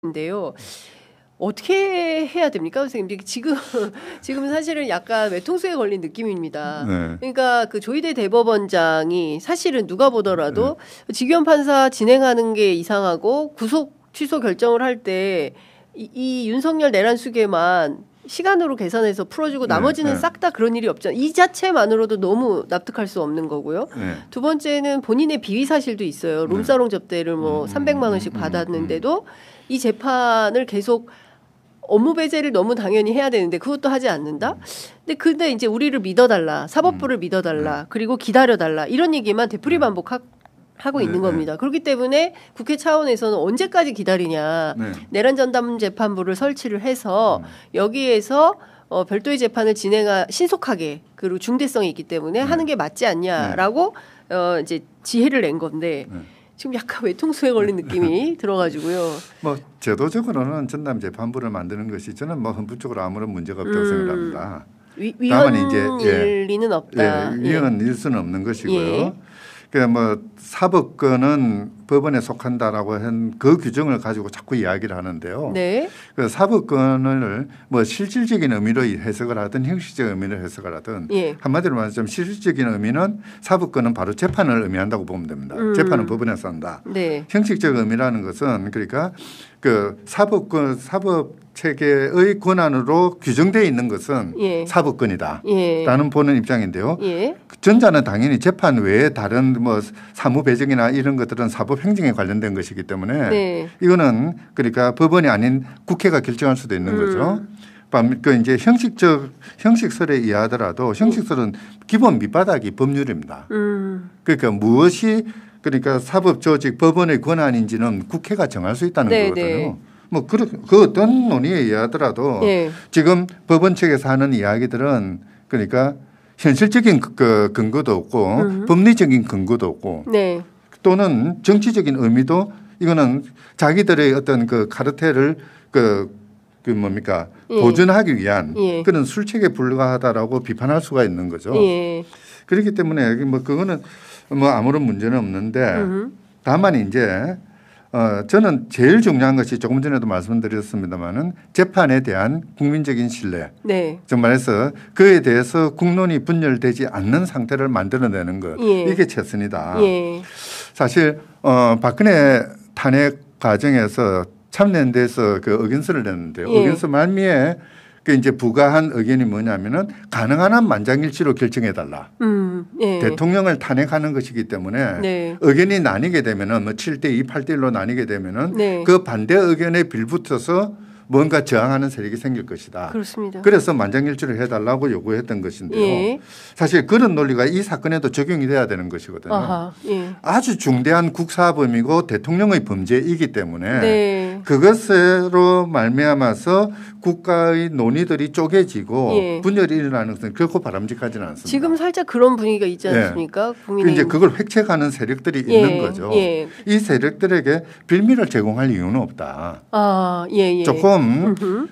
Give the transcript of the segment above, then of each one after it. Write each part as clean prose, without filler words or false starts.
인데요. 어떻게 해야 됩니까, 선생님? 지금 사실은 약간 외통수에 걸린 느낌입니다. 네. 그러니까 그 조희대 대법원장이 사실은 누가 보더라도 직위원 판사 진행하는 게 이상하고 구속 취소 결정을 할 때 이 윤석열 내란 수계만 시간으로 계산해서 풀어주고 나머지는 싹 다 그런 일이 없잖아요. 이 자체만으로도 너무 납득할 수 없는 거고요. 두 번째는 본인의 비위 사실도 있어요. 룸사롱 접대를 뭐 300만 원씩 받았는데도 이 재판을 계속 업무 배제를 너무 당연히 해야 되는데 그것도 하지 않는다. 근데 이제 우리를 믿어달라, 사법부를 믿어달라, 그리고 기다려달라 이런 얘기만 되풀이 반복하고 있는 겁니다. 그렇기 때문에 국회 차원에서는 언제까지 기다리냐. 내란 전담 재판부를 설치를 해서 여기에서 별도의 재판을 신속하게 그리고 중대성이 있기 때문에 하는 게 맞지 않냐라고 이제 지혜를 낸 건데. 지금 약간 외통수에 걸린 느낌이 들어가지고요. 뭐 제도적으로는 전담 재판부를 만드는 것이 저는 뭐 헌법적으로 아무런 문제가 없다고 생각합니다. 위헌일리는 없다. 위헌일 수는 없는 것이고요. 그러니까 뭐 사법권은 법원에 속한다라고 한 그 규정을 가지고 자꾸 이야기를 하는데요. 그 사법권을 뭐 실질적인 의미로 해석을 하든 형식적 의미로 해석을 하든 한마디로 말하자면 실질적인 의미는 사법권은 바로 재판을 의미한다고 보면 됩니다. 재판은 법원에서 한다. 형식적 의미라는 것은 그러니까 그 사법 체계의 권한으로 규정되어 있는 것은 사법권이다라는 보는 입장인데요. 전자는 당연히 재판 외에 다른 뭐 사무 배정이나 이런 것들은 사법 행정에 관련된 것이기 때문에 이거는 그러니까 법원이 아닌 국회가 결정할 수도 있는 거죠. 그 이제 형식설에 의하더라도 형식설은 기본 밑바닥이 법률입니다. 그러니까 무엇이 그러니까 사법 조직 법원의 권한인지는 국회가 정할 수 있다는 거거든요. 뭐 그 어떤 논의에 의하더라도 지금 법원 측에서 하는 이야기들은 그러니까 현실적인 그 근거도 없고 법리적인 근거도 없고 또는 정치적인 의미도 이거는 자기들의 어떤 그 카르텔을 보존하기 위한 그런 술책에 불과하다라고 비판할 수가 있는 거죠. 그렇기 때문에 뭐 그거는 뭐 아무런 문제는 없는데 다만 이제 저는 제일 중요한 것이 조금 전에도 말씀드렸습니다마는 재판에 대한 국민적인 신뢰. 좀 말해서 그에 대해서 국론이 분열되지 않는 상태를 만들어내는 것. 이게 최선이다. 사실 박근혜 탄핵 과정에서 참여연대에서 그 의견서를 냈는데요. 의견서 말미에 그 이제 부과한 의견이 뭐냐면은 가능한 한 만장일치로 결정해달라. 대통령을 탄핵하는 것이기 때문에 의견이 나뉘게 되면은 뭐 7대2, 8대1로 나뉘게 되면은 그 반대 의견에 빌붙어서 뭔가 저항하는 세력이 생길 것이다. 그렇습니다. 그래서 만장일치를 해달라고 요구했던 것인데요. 사실 그런 논리가 이 사건에도 적용이 돼야 되는 것이거든요. 아주 중대한 국사범이고 대통령의 범죄이기 때문에 그것으로 말미암아서 국가의 논의들이 쪼개지고 분열이 일어나는 것은 결코 바람직하지는 않습니다. 지금 살짝 그런 분위기가 있지 않습니까? 이제 그걸 획책하는 세력들이 있는 거죠. 이 세력들에게 빌미를 제공할 이유는 없다. 조금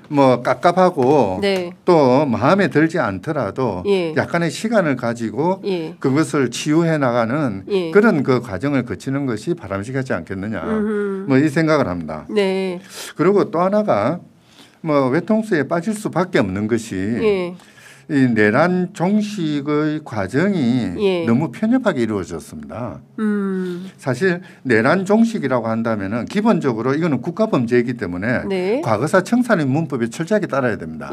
뭐 깝깝하고 또 마음에 들지 않더라도 약간의 시간을 가지고 그것을 치유해 나가는 그런 그 과정을 거치는 것이 바람직하지 않겠느냐. 뭐 이 생각을 합니다. 그리고 또 하나가 뭐 외통수에 빠질 수밖에 없는 것이 이 내란 종식의 과정이 너무 편협하게 이루어졌습니다. 사실 내란 종식이라고 한다면은 기본적으로 이거는 국가범죄이기 때문에 과거사 청산의 문법에 철저하게 따라야 됩니다.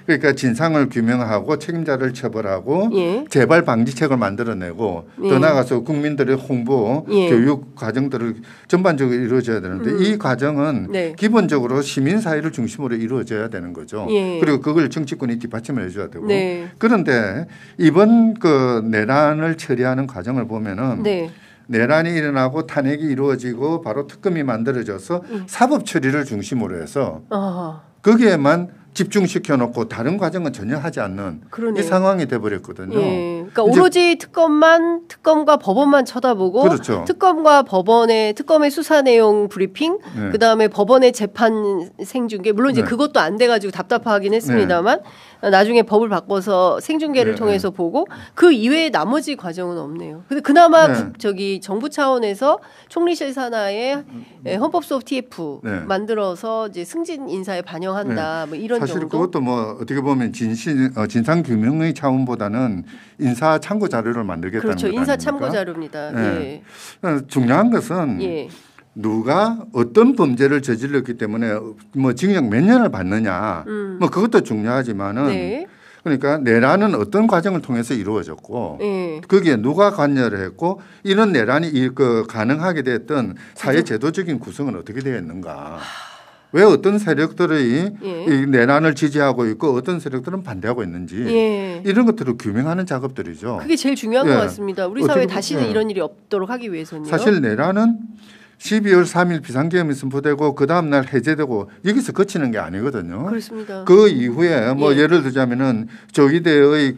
그러니까 진상을 규명하고 책임자를 처벌하고 재발 방지책을 만들어내고 더 나아가서 국민들의 홍보, 교육 과정들을 전반적으로 이루어져야 되는데 이 과정은 기본적으로 시민사회를 중심으로 이루어져야 되는 거죠. 그리고 그걸 정치권이 뒷받침을 해줘야 되고 그런데 이번 그 내란을 처리하는 과정을 보면은 내란이 일어나고 탄핵이 이루어지고 바로 특검이 만들어져서 사법 처리를 중심으로 해서 거기에만 집중시켜 놓고 다른 과정은 전혀 하지 않는 이 상황이 돼버렸거든요. 그러니까 오로지 특검과 법원만 쳐다보고 그렇죠. 특검의 수사 내용 브리핑, 네. 그다음에 법원의 재판 생중계 물론 이제 네. 그것도 안 돼가지고 답답하긴 했습니다만 네. 나중에 법을 바꿔서 생중계를 네. 통해서 보고 그 이외에 나머지 과정은 없네요. 근데 그나마 네. 정부 차원에서 총리실 산하에 헌법소업 TF 네. 만들어서 이제 승진 인사에 반영한다. 네. 뭐 이런 사실 정도. 그것도 뭐 어떻게 보면 진상 규명의 차원보다는 인사 참고 자료를 만들겠다는 거죠. 그렇죠. 인사 참고 자료입니다. 네. 예. 중요한 것은 누가 어떤 범죄를 저질렀기 때문에 뭐 징역 몇 년을 받느냐, 뭐 그것도 중요하지만은. 네. 그러니까 내란은 어떤 과정을 통해서 이루어졌고 거기에 누가 관여를 했고 이런 내란이 가능하게 됐던 사회 제도적인 구성은 어떻게 되어 있는가. 왜 어떤 세력들이 이 내란을 지지하고 있고 어떤 세력들은 반대하고 있는지 이런 것들을 규명하는 작업들이죠. 그게 제일 중요한 것 같습니다. 우리 사회에 다시는 이런 일이 없도록 하기 위해서는요. 사실 내란은 12월 3일 비상계엄이 선포되고 그 다음 날 해제되고 여기서 그치는 게 아니거든요. 그렇습니다. 그 이후에 뭐 예를 들자면은 조이대의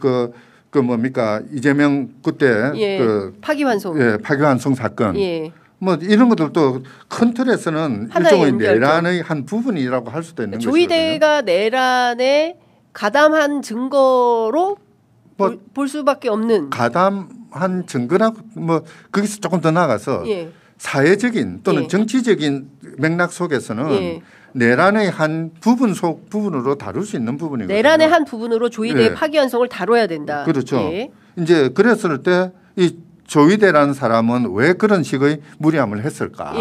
뭡니까 이재명 그때 파기환송 사건. 뭐 이런 것들도 큰 틀에서는 일종의 내란의 한 부분이라고 할 수도 있는 거죠. 조이대가 내란에 가담한 증거로 볼 수밖에 없는. 가담한 증거라고 뭐 거기서 조금 더 나아가서 사회적인 또는 정치적인 맥락 속에서는 내란의 한 부분으로 다룰 수 있는 부분이거든요. 내란의 한 부분으로 조이대의 파기환송을 다뤄야 된다. 그렇죠. 이제 그랬을 때 이 조이대라는 사람은 왜 그런 식의 무리함을 했을까?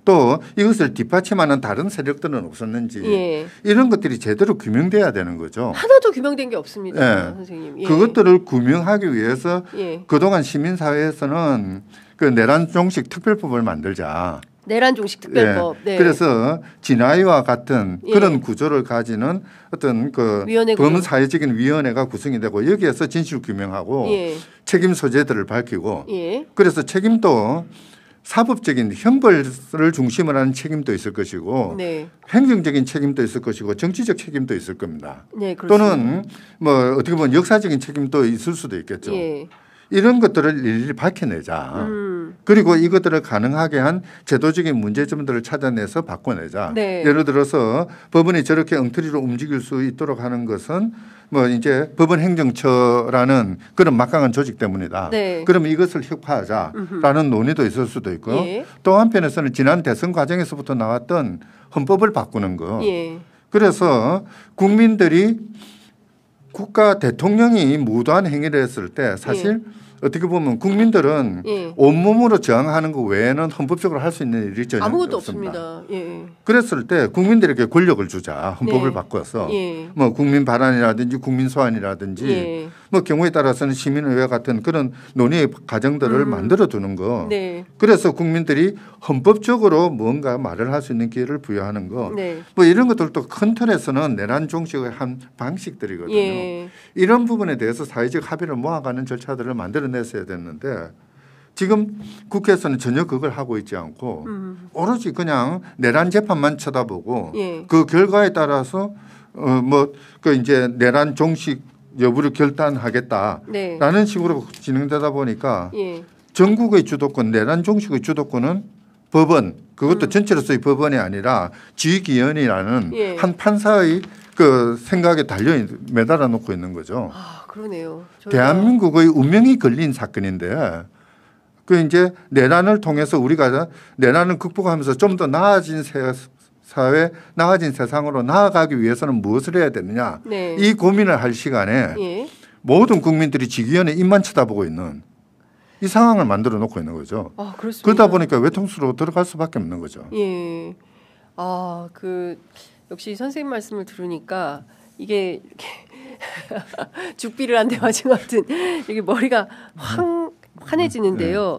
또 이것을 뒷받침하는 다른 세력들은 없었는지 이런 것들이 제대로 규명돼야 되는 거죠. 하나도 규명된 게 없습니다, 선생님. 그것들을 규명하기 위해서 그동안 시민사회에서는 그 내란 종식 특별법을 만들자. 내란 종식 특별법. 그래서 진화위와 같은 그런 구조를 가지는 어떤 범사회적인 위원회가 구성이 되고 여기에서 진실 규명하고 책임 소재들을 밝히고 그래서 책임도 사법적인 형벌을 중심으로 하는 책임도 있을 것이고 행정적인 책임도 있을 것이고 정치적 책임도 있을 겁니다. 또는 뭐 어떻게 보면 역사적인 책임도 있을 수도 있겠죠. 이런 것들을 일일이 밝혀내자. 그리고 이것들을 가능하게 한 제도적인 문제점들을 찾아내서 바꿔내자. 예를 들어서 법원이 저렇게 엉터리로 움직일 수 있도록 하는 것은 뭐 이제 법원 행정처라는 그런 막강한 조직 때문이다. 그러면 이것을 혁파하자라는 논의도 있을 수도 있고 또 한편에서는 지난 대선 과정에서부터 나왔던 헌법을 바꾸는 거. 그래서 국민들이 국가 대통령이 무도한 행위를 했을 때 사실 어떻게 보면 국민들은 온몸으로 저항하는 것 외에는 헌법적으로 할 수 있는 일이 전혀 아무것도 없습니다. 없습니다. 그랬을 때 국민들에게 권력을 주자. 헌법을 바꿔서 뭐 국민 발안이라든지 국민 소환이라든지 뭐 경우에 따라서는 시민의회 같은 그런 논의의 과정들을 만들어 두는 거. 그래서 국민들이 헌법적으로 뭔가 말을 할 수 있는 기회를 부여하는 거. 뭐 이런 것들도 큰 틀에서는 내란 종식의 한 방식들이거든요. 이런 부분에 대해서 사회적 합의를 모아가는 절차들을 만들어냈어야 됐는데 지금 국회에서는 전혀 그걸 하고 있지 않고 오로지 그냥 내란 재판만 쳐다보고 그 결과에 따라서 뭐 그 이제 내란 종식 여부를 결단하겠다라는 식으로 진행되다 보니까 전국의 주도권, 내란 종식의 주도권은 법원, 그것도 전체로서의 법원이 아니라 지휘기원이라는 한 판사의 그 생각에 매달아 놓고 있는 거죠. 아, 그러네요. 대한민국의 운명이 걸린 사건인데 그 이제 내란을 통해서 우리가 내란을 극복하면서 좀 더 나아진 사회, 나아진 세상으로 나아가기 위해서는 무엇을 해야 되느냐. 이 고민을 할 시간에 모든 국민들이 지기현의 입만 쳐다보고 있는 이 상황을 만들어 놓고 있는 거죠. 아, 그렇습니다. 그러다 보니까 외통수로 들어갈 수밖에 없는 거죠. 역시 선생님 말씀을 들으니까 이게 죽비를 한 대 맞은 것 같은 이게 머리가 환해지는데요.